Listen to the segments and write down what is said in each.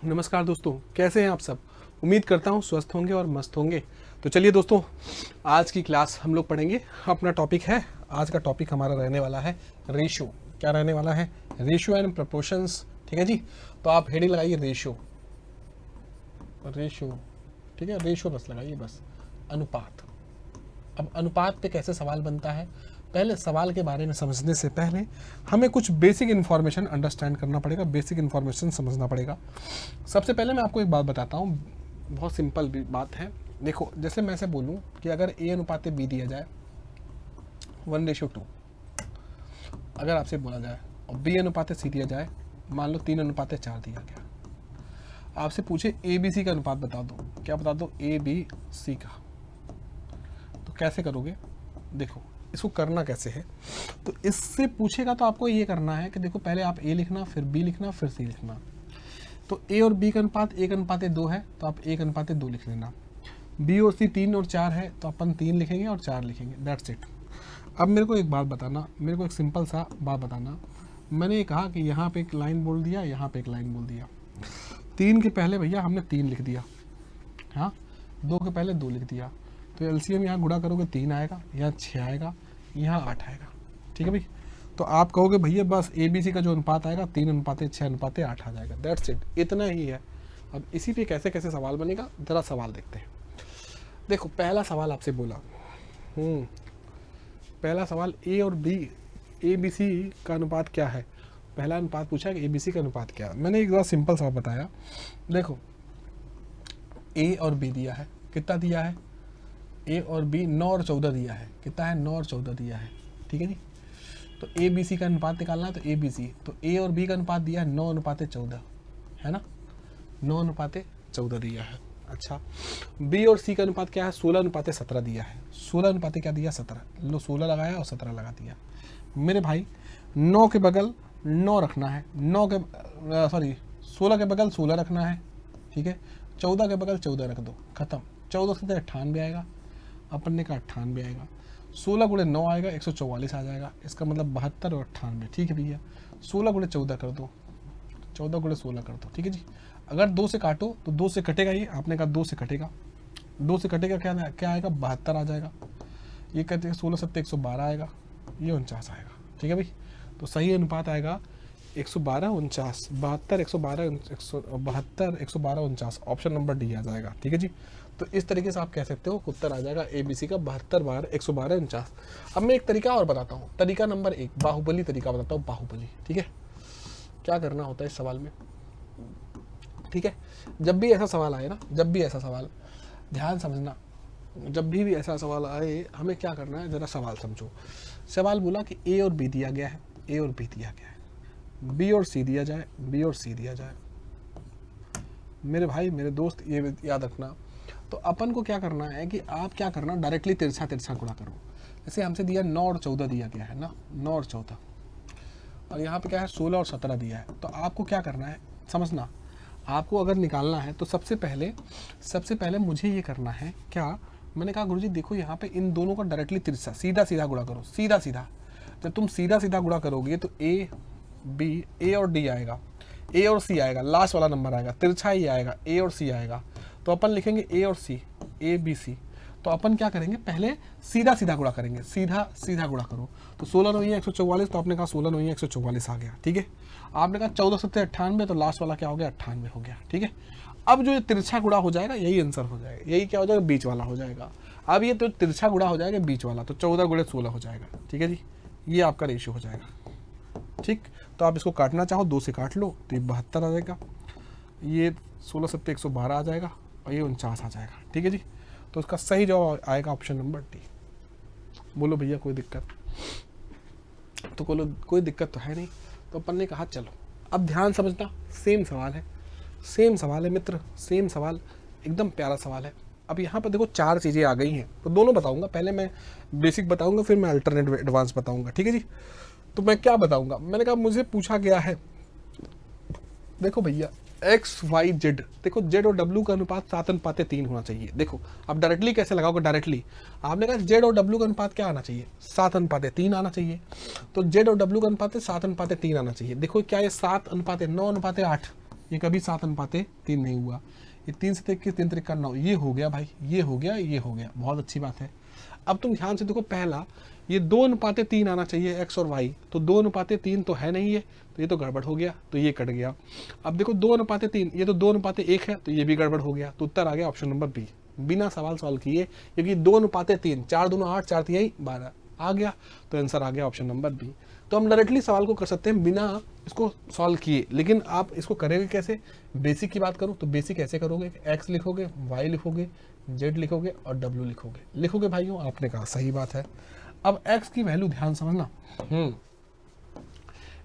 नमस्कार दोस्तों, कैसे हैं आप सब। उम्मीद करता हूँ स्वस्थ होंगे और मस्त होंगे। तो चलिए दोस्तों, आज की क्लास हम लोग पढ़ेंगे। अपना टॉपिक है, आज का टॉपिक हमारा रहने वाला है रेशियो। क्या रहने वाला है? Ratio and proportions. ठीक है जी। तो आप हेडिंग लगाइए रेशियो। रेशियो, ठीक है, रेशियो बस लगाइए, बस अनुपात। अब अनुपात पे कैसे सवाल बनता है, पहले सवाल के बारे में समझने से पहले हमें कुछ बेसिक इन्फॉर्मेशन अंडरस्टैंड करना पड़ेगा, बेसिक इन्फॉर्मेशन समझना पड़ेगा। सबसे पहले मैं आपको एक बात बताता हूँ, बहुत सिंपल बात है। देखो, जैसे मैं से बोलूँ कि अगर ए अनुपात बी दिया जाए 1:2, अगर आपसे बोला जाए, और बी अनुपात सी दिया जाए, मान लो 3:4 दिया गया, आपसे पूछे ए बी सी का अनुपात बता दो, क्या बता दो? ए बी सी का। तो कैसे करोगे? देखो, इसको करना कैसे है। तो इससे पूछेगा तो आपको ये करना है कि देखो, पहले आप ए लिखना, फिर बी लिखना, फिर सी लिखना। तो ए और बी का अनुपात 1:2 है, तो आप 1:2 लिख लेना। बी और सी 3 और 4 है, तो अपन 3 लिखेंगे और 4 लिखेंगे, दैट्स इट। अब मेरे को एक बात बताना, मेरे को एक सिंपल सा बात बताना। मैंने ये कहा कि यहाँ पे एक लाइन बोल दिया, यहाँ पे एक लाइन बोल दिया। 3 के पहले भैया हमने 3 लिख दिया, हाँ। 2 के पहले 2 लिख दिया। तो एलसीएम यहाँ गुणा करोगे 3 आएगा, यहाँ 6 आएगा, यहाँ 8 आएगा। ठीक है भाई। तो आप कहोगे भैया बस ए बी सी का जो अनुपात आएगा 3:6:8 आ जाएगा, दैट्स इट, इतना ही है। अब इसी पे कैसे कैसे सवाल बनेगा, ज़रा सवाल देखते हैं। देखो, पहला सवाल आपसे बोला, पहला सवाल ए और बी, ए बी सी का अनुपात क्या है। पहला अनुपात पूछा है कि ए बी सी का अनुपात क्या है। मैंने एक बार सिंपल सा बताया। देखो, ए और बी दिया है, कितना दिया है? ए और बी 9 और 14 दिया है। कितना है? 9 और 14 दिया है। ठीक है जी। तो ए बी सी का अनुपात निकालना है, तो ए बी सी, तो ए और बी का अनुपात दिया है 9:14, है ना। 9:14 दिया है। अच्छा, बी और सी का अनुपात क्या है? 16:17 दिया है। 16 क्या दिया? 17। लो, 16 लगाया और 17 लगा दिया। मेरे भाई, 9 के बगल 9 रखना है, 16 के बगल 16 रखना है। ठीक है। 14 के बगल 14 रख दो, खत्म। 14 से 98 आएगा, अपन ने कहा 98 आएगा। 16 × 9 आएगा, 144 आ जाएगा। इसका मतलब 72 और 98। ठीक है भैया। 16 × 14 कर दो, 14 × 16 कर दो। ठीक है जी। अगर 2 से काटो तो 2 से कटेगा, ये आपने कहा 2 से कटेगा, 2 से कटेगा, क्या क्या आएगा? 72 आ जाएगा। ये कहते हैं 16 × 7 112 आएगा, ये 49 आएगा। ठीक है भाई। तो सही अनुपात आएगा 112 49, 72 112 172 112 49, ऑप्शन नंबर डी आ जाएगा। ठीक है जी। तो इस तरीके से आप कह सकते हो उत्तर आ जाएगा ए बी सी का 72 बार 112 49। अब मैं एक तरीका और बताता हूँ, तरीका नंबर 1, बाहुबली तरीका बताता हूँ, बाहुबली। ठीक है। क्या करना होता है इस सवाल में? ठीक है। जब भी ऐसा सवाल आए ना, जब भी ऐसा सवाल, ध्यान समझना, जब भी ऐसा सवाल आए, हमें क्या करना है, ज़रा सवाल समझो। सवाल बोला कि ए और बी दिया गया है, ए और बी दिया गया है, बी और सी दिया जाए, बी और सी दिया जाए। मेरे भाई, मेरे दोस्त, ये याद रखना। तो अपन को क्या करना है कि आप क्या करना, डायरेक्टली तिरछा तिरछा गुणा करो। जैसे हमसे दिया 9 और 14 दिया गया है ना, 9 और 14, और यहाँ पे क्या है 16 और 17 दिया है। तो आपको क्या करना है, समझना, आपको अगर निकालना है तो सबसे पहले मुझे ये करना है, क्या मैंने कहा गुरुजी देखो, यहाँ पे इन दोनों का डायरेक्टली तिरछा सीधा सीधा गुणा करो, सीधा सीधा। जब तुम सीधा सीधा गुणा करोगे तो ए बी, ए और डी आएगा, ए और सी आएगा, लास्ट वाला नंबर आएगा, तिरछा ही आएगा, ए और सी आएगा। तो अपन लिखेंगे ए और सी, ए बी सी। तो अपन क्या करेंगे, पहले सीधा सीधा गुणा करेंगे, सीधा सीधा गुणा करो। तो 16 9 144, तो आपने कहा 16 9 144 आ गया। ठीक है। आपने कहा 14 7 98, तो लास्ट वाला क्या हो गया? 98 हो गया। ठीक है। अब जो ये तिरछा गुणा हो जाएगा, यही आंसर हो जाएगा, यही क्या हो जाएगा? बीच वाला हो जाएगा। अब ये तो तिरछा गुणा हो जाएगा बीच वाला, तो 14 × 16 हो जाएगा। ठीक है जी। ये आपका रेशियो हो जाएगा। ठीक। तो आप इसको काटना चाहो 2 से काट लो, तो ये 72 आ जाएगा, ये 16 7 112 आ जाएगा, और ये 49 आ जाएगा। ठीक है जी। तो उसका सही जवाब आएगा ऑप्शन नंबर डी। बोलो भैया कोई दिक्कत? तो बोलो कोई दिक्कत तो है नहीं। तो अपन ने कहा चलो, अब ध्यान समझना, सेम सवाल है, सेम सवाल है मित्र, सेम सवाल, एकदम प्यारा सवाल है। अब यहाँ पर देखो 4 चीज़ें आ गई हैं, तो दोनों बताऊंगा। पहले मैं बेसिक बताऊंगा, फिर मैं अल्टरनेट एडवांस बताऊंगा। ठीक है जी। तो मैं क्या बताऊंगा, मैंने कहा मुझे पूछा गया है, देखो भैया एक्स वाई जेड, देखो जेड और डब्ल्यू का अनुपात 7:3 होना चाहिए। देखो अब डायरेक्टली कैसे लगाओगे, डायरेक्टली आपने कहा जेड और डब्ल्यू का अनुपात क्या आना चाहिए? 7:3 आना चाहिए। तो जेड और डब्ल्यू का अनुपात 7:3 आना चाहिए। देखो क्या ये 7:9:8, ये कभी 7:3 नहीं हुआ। ये 3 से 21, 3 3 9, ये हो गया भाई, ये हो गया, ये हो गया, बहुत अच्छी बात है। अब तुम ध्यान से देखो, पहला ये 2:3 आना चाहिए एक्स और वाई, तो 2:3 तो है नहीं है, तो ये तो गड़बड़ हो गया, तो ये कट गया। अब देखो 2:3, ये तो 2:1 है, तो ये भी गड़बड़ हो गया, तो उत्तर आ गया ऑप्शन नंबर बी, बिना सवाल सॉल्व किए, क्योंकि 2:3, 4 दूना 8, 4 3 12 आ गया, तो आंसर आ गया ऑप्शन नंबर बी। तो हम डायरेक्टली सवाल को कर सकते हैं बिना इसको सॉल्व किए, लेकिन आप इसको करेंगे कैसे? बेसिक की बात करूं तो बेसिक ऐसे करोगे, एक्स लिखोगे, वाई लिखोगे, जेड लिखोगे और डब्ल्यू लिखोगे भाइयों, आपने कहा सही बात है। अब एक्स की वैल्यू ध्यान समझना,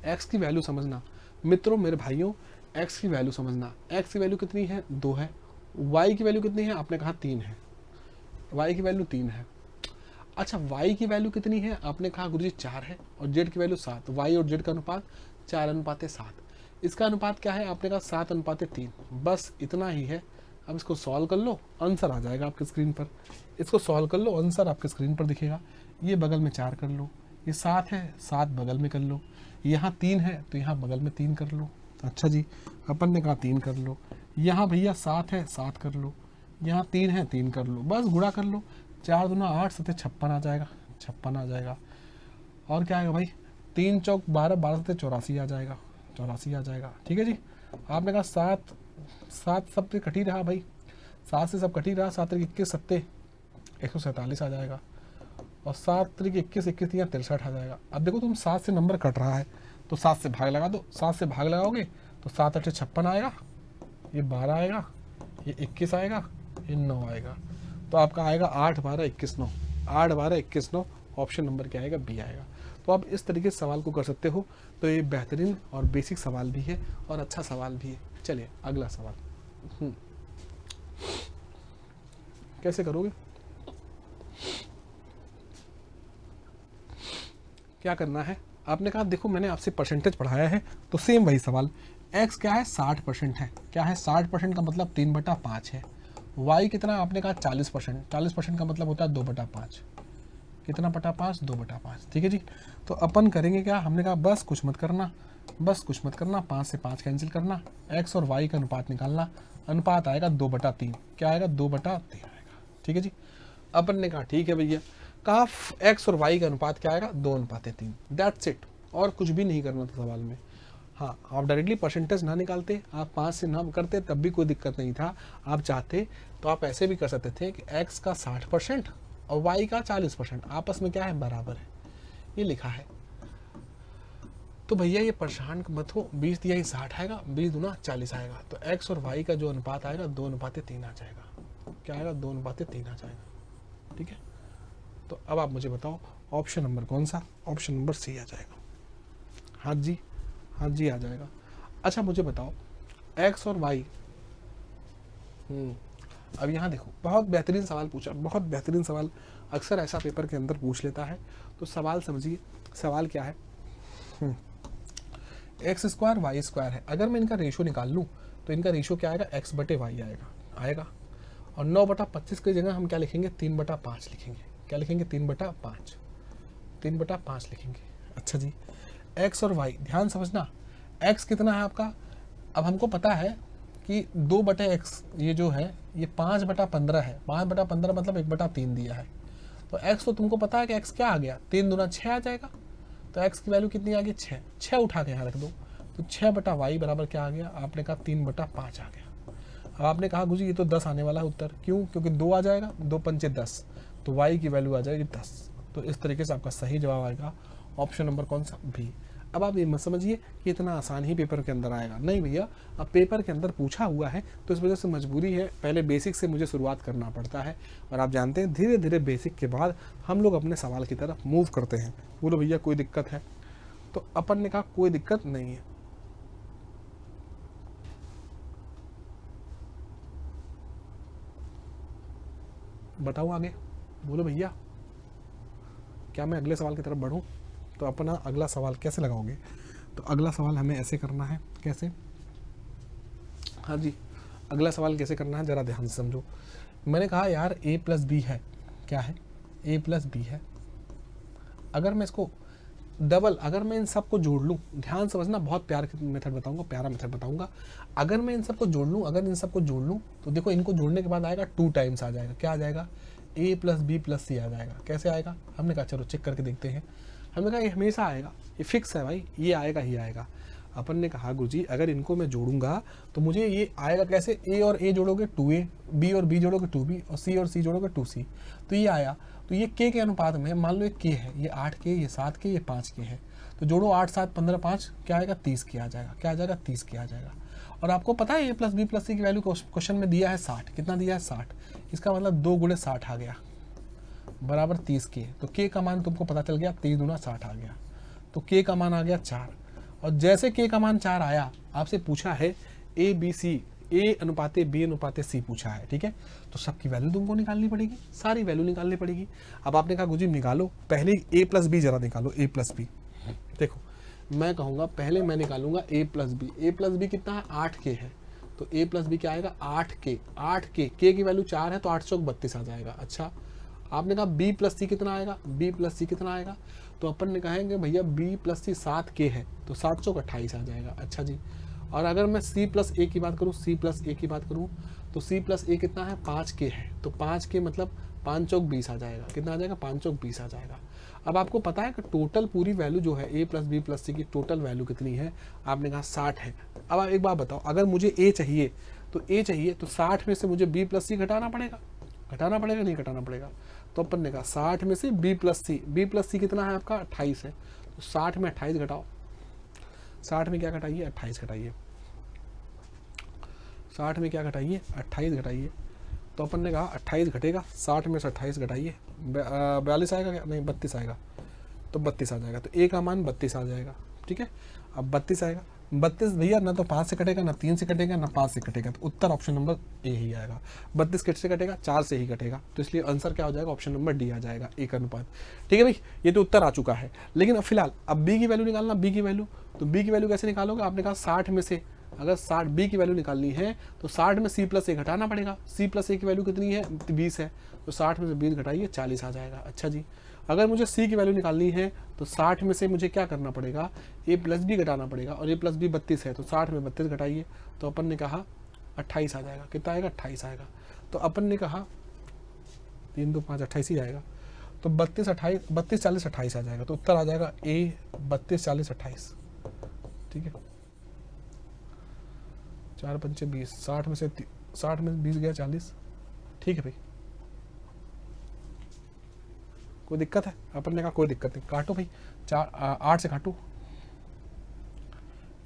एक्स की वैल्यू समझना मित्रों, मेरे भाइयों, एक्स की वैल्यू समझना। एक्स की वैल्यू कितनी है? 2 है। वाई की वैल्यू कितनी है? आपने कहा 3 है, वाई की वैल्यू 3 है। अच्छा, वाई की वैल्यू कितनी है? आपने कहा गुरुजी 4 है, और जेड की वैल्यू 7। वाई और जेड का अनुपात 4:7। इसका अनुपात क्या है? आपने कहा 7:3। बस इतना ही है। अब इसको सॉल्व कर लो, आंसर आ जाएगा आपके स्क्रीन पर। इसको सॉल्व कर लो, आंसर आपके स्क्रीन पर दिखेगा। ये बगल में 4 कर लो, ये 7 है, 7 बगल में कर लो, यहाँ 3 है तो यहाँ बगल में 3 कर लो। अच्छा जी, अपन ने कहा 3 कर लो, यहाँ भैया 7 है, 7 कर लो, यहाँ 3 है, 3 कर लो, बस गुणा कर लो। 4 दूना 8, 7 56 आ जाएगा, 56 आ जाएगा। और क्या आएगा भाई? 3 चौक 12, 12 7 84 आ जाएगा, 84 आ जाएगा। ठीक है जी। आपने कहा 7 7 सब से कट ही रहा भाई, 7 से सब कट ही रहा। 7 3 21 7 147 आ जाएगा, और 7 3 21 21 यहाँ 63 आ जाएगा। अब देखो तुम 7 से नंबर कट रहा है तो 7 से भाग लगा दो। 7 से भाग लगाओगे तो 7 8 56 आएगा, ये 12 आएगा, ये 21 आएगा, ये 9 आएगा। तो आपका आएगा 8 12 21 9, 8 12 21 9। ऑप्शन नंबर क्या आएगा? बी आएगा। तो आप इस तरीके से सवाल को कर सकते हो। तो ये बेहतरीन और बेसिक सवाल भी है और अच्छा सवाल भी है। चलिए अगला सवाल, कैसे करोगे? क्या करना है? आपने कहा देखो मैंने आपसे परसेंटेज पढ़ाया है, तो सेम वही सवाल। एक्स क्या है? 60% है। क्या है? 60% का मतलब 3/5 है। वाई कितना? आपने कहा 40%। 40% का मतलब होता है 2/5। कितना बटा 5? 2/5। ठीक है जी। तो अपन करेंगे क्या? हमने कहा बस कुछ मत करना, बस कुछ मत करना, 5 से 5 कैंसिल करना, एक्स और वाई का अनुपात निकालना। अनुपात आएगा 2/3। क्या आएगा? 2/3 आएगा। ठीक है जी। अपन ने कहा ठीक है भैया, कहा एक्स और वाई का अनुपात क्या आएगा? 2:3। दैट्स इट, और कुछ भी नहीं करना था सवाल में। हाँ, आप डायरेक्टली परसेंटेज ना निकालते, आप 5 से ना करते तब भी कोई दिक्कत नहीं था। आप चाहते तो आप ऐसे भी कर सकते थे कि एक्स का 60% और वाई का 40% आपस में क्या है? बराबर है, ये लिखा है। तो भैया ये परेशान मत हो, 20 दिया ही 60 आएगा, 20 दूना 40 आएगा। तो एक्स और वाई का जो अनुपात आएगा 2:3 आ जाएगा। क्या आएगा? 2:3 आ जाएगा। ठीक है। तो अब आप मुझे बताओ ऑप्शन नंबर कौन सा? ऑप्शन नंबर सी आ जाएगा। हाँ जी, हाँ जी आ जाएगा। अच्छा मुझे बताओ एक्स और वाई, अब यहाँ देखो बहुत बेहतरीन सवाल पूछा, बहुत बेहतरीन सवाल अक्सर ऐसा पेपर के अंदर पूछ लेता है। तो सवाल समझिए, सवाल क्या है? x² y² है। अगर मैं इनका रेशो निकाल लूँ तो इनका रेशो क्या आएगा? x/y आएगा। और 9/25 की जगह हम क्या लिखेंगे? 3/5 लिखेंगे। क्या लिखेंगे? 3/5, 3/5 लिखेंगे। अच्छा जी, x और y ध्यान समझना। x कितना है आपका? अब हमको पता है कि 2/x ये जो है ये 5/15 है। 5/15 मतलब 1/3 दिया है। तो x तो तुमको पता है कि x क्या आ गया? 3 दूना 6 आ जाएगा। तो x की वैल्यू कितनी आ गई? 6। 6 उठा के यहाँ रख दो, तो 6/y बराबर क्या आ गया? आपने कहा 3/5 आ गया। अब आपने कहा गुरुजी ये तो 10 आने वाला है उत्तर। क्यों? क्योंकि 2 आ जाएगा, 2 पंचे 10, तो y की वैल्यू आ जाएगी 10। तो इस तरीके से आपका सही जवाब आएगा ऑप्शन नंबर कौन सा? बी। अब आप ये मत समझिए कि इतना आसान ही पेपर के अंदर आएगा, नहीं भैया। अब पेपर के अंदर पूछा हुआ है तो इस वजह से मजबूरी है, पहले बेसिक से मुझे शुरुआत करना पड़ता है। और आप जानते हैं धीरे धीरे बेसिक के बाद हम लोग अपने सवाल की तरफ मूव करते हैं। बोलो भैया कोई दिक्कत है? तो अपन ने कहा कोई दिक्कत नहीं है। बताओ आगे, बोलो भैया क्या मैं अगले सवाल की तरफ बढ़ूं? तो अपना अगला सवाल कैसे लगाओगे? तो अगला सवाल हमें ऐसे करना है। कैसे? हाँ जी, अगला सवाल कैसे करना है ज़रा ध्यान से समझो। मैंने कहा यार a+b है। क्या है? a+b है। अगर मैं इसको डबल, अगर मैं इन सबको जोड़ लूँ, ध्यान समझना, बहुत प्यार की मेथड बताऊंगा, प्यारा मेथड बताऊंगा। अगर मैं इन सबको जोड़ लूँ, अगर इन सबको जोड़ लूँ तो देखो इनको जोड़ने के बाद आएगा 2 टाइम्स आ जाएगा, क्या आ जाएगा, a प्लस बी प्लस सी आ जाएगा। कैसे आएगा, हमने कहा चलो चेक करके देखते हैं। हमने कहा ये हमेशा आएगा, ये फिक्स है भाई, ये आएगा ही आएगा। अपन ने कहा गुरुजी अगर इनको मैं जोड़ूंगा तो मुझे ये आएगा कैसे, a और a जोड़ोगे 2a, b और b जोड़ोगे 2b और c और c जोड़ोगे 2c, तो ये आया। तो ये k के अनुपात में, मान लो एक k है, ये 8k, ये 7k, ये 5k है, तो जोड़ो 8 7 15 5, क्या आएगा 30k आ जाएगा, क्या आ जाएगा 30k आ जाएगा। और आपको पता है a प्लस बी प्लस सी की वैल्यू क्वेश्चन में दिया है 60, कितना दिया है 60, इसका मतलब 2 गुणे 60 आ गया बराबर 30k। तो k का मान तुमको पता चल गया, 3 दूना 60 आ गया, तो k का मान आ गया 4। और जैसे k का मान 4 आया, आपसे पूछा है a b c, a अनुपाते b अनुपाते c पूछा है, ठीक है। तो सबकी वैल्यू तुमको निकालनी पड़ेगी, सारी वैल्यू निकालनी पड़ेगी। अब आपने कहा गुरुजी निकालो, पहले a प्लस बी जरा निकालो, a प्लस बी। देखो मैं कहूँगा पहले मैं निकालूंगा a plus B. a plus B कितना है, 8k है, तो a प्लस बी क्या आएगा 8k। 8k, k की वैल्यू 4 है तो 8 चौक 32 आ जाएगा। अच्छा आपने कहा b प्लस सी कितना आएगा, b प्लस सी कितना आएगा, तो अपन ने कहेंगे भैया b प्लस सी 7k है, तो 7 चौक 28 आ जाएगा। अच्छा जी, और अगर मैं c प्लस a की बात करूँ, c प्लस a की बात करूँ, तो c प्लस a कितना है 5k है, तो 5k मतलब 5 चौक 20 आ जाएगा, कितना आ जाएगा 5 चौक 20 आ जाएगा। अब आपको पता है कि टोटल पूरी वैल्यू जो है a प्लस बी प्लस सी की टोटल वैल्यू कितनी है, आपने कहा 60 है। अब आप एक बात बताओ, अगर मुझे a चाहिए तो 60 में से मुझे b प्लस सी घटाना पड़ेगा, नहीं घटाना पड़ेगा। तो अपन ने कहा 60 में से b प्लस सी कितना है आपका 28 है, तो 60 में 28 घटाओ, 60 में क्या घटाइए 28 घटाइए, 60 में क्या घटाइए 28 घटाइए। तो अपन ने कहा 28 घटेगा, 60 में से 28 घटाइए, 42 आएगा क्या, नहीं 32 आएगा, तो 32 आ जाएगा। तो a का मान 32 आ जाएगा, ठीक है। अब 32 आएगा, 32 भैया ना तो 5 से कटेगा, ना 3 से कटेगा, ना 5 से कटेगा, तो उत्तर ऑप्शन नंबर ए ही आएगा। 32 किससे कटेगा, 4 से ही कटेगा, तो इसलिए आंसर क्या हो जाएगा, ऑप्शन नंबर डी आ जाएगा, एक अनुपात। ठीक है भाई, ये तो उत्तर आ चुका है। लेकिन अब फिलहाल अब बी की वैल्यू निकालना, बी की वैल्यू, तो बी की वैल्यू कैसे निकालोगे, आपने कहा 60 में से अगर 60 बी की वैल्यू निकालनी है तो 60 में सी प्लस ए घटाना पड़ेगा। सी प्लस ए की वैल्यू कितनी है 20 है, तो 60 में से 20 घटाइए 40 आ जाएगा। अच्छा जी, अगर मुझे सी की वैल्यू निकालनी है तो 60 में से मुझे क्या करना पड़ेगा, ए प्लस बी घटाना पड़ेगा, और ए प्लस बी 32 है, तो 60 में 32 घटाइए, तो अपन ने कहा 28 आ जाएगा। कितना आएगा 28 आएगा। तो अपन ने कहा 3 2 5 28 ही आएगा, तो 32 40 28 आ जाएगा। तो उत्तर आ जाएगा ए 32 40 28। ठीक है, 4 पंचे 20, 60 में से 20 गया 40। ठीक है भाई, कोई दिक्कत है, अपन ने कहा कोई दिक्कत नहीं, काटो भाई, 8 से काटो।